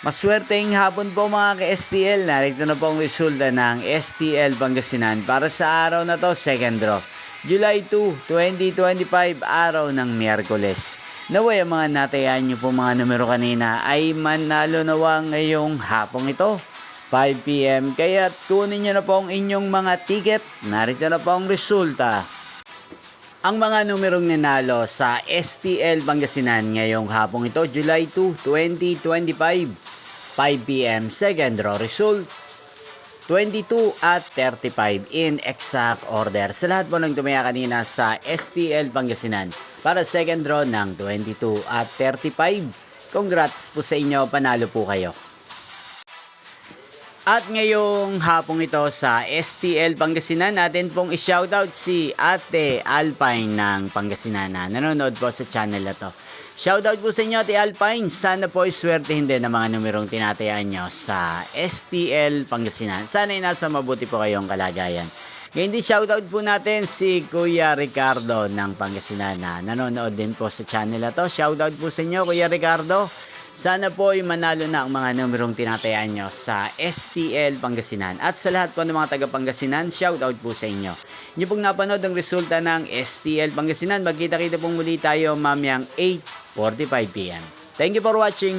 Maswerteng hapon po mga ka-STL. Narito na po ang resulta ng STL Pangasinan para sa araw na to, second draw. July 2, 2025, araw ng Miyerkules. Naway ang mga natayan nyo po mga numero kanina ay manalo nawa ngayong hapong ito, 5 PM. Kaya kunin nyo na po ang inyong mga ticket. Narito na po ang resulta. Ang mga numerong nanalo sa STL Pangasinan ngayong hapong ito, July 2, 2025, 5 PM, second draw result, 22 at 35 in exact order. Sa lahat po ng tumaya kanina sa STL Pangasinan para second draw ng 22 at 35, congrats po sa inyo, panalo po kayo. At ngayong hapong ito sa STL Pangasinan, natin pong i-shoutout si Ate Alpine ng Pangasinan na nanonood po sa channel na to. Shoutout po sa inyo Ate Alpine, sana po iswertehin din ang mga numerong tinatayaan nyo sa STL Pangasinan. Sana ay nasa mabuti po kayong kalagayan. Ngayon din shoutout po natin si Kuya Ricardo ng Pangasinan na nanonood din po sa channel na to. Shoutout po sa inyo Kuya Ricardo. Sana po ay manalo na ang mga numerong tinatayaan nyo sa STL Pangasinan. At sa lahat po ng mga taga Pangasinan, shoutout po sa inyo. Inyo pong napanood ang resulta ng STL Pangasinan. Magkita-kita pong muli tayo mamayang 8:45 PM. Thank you for watching.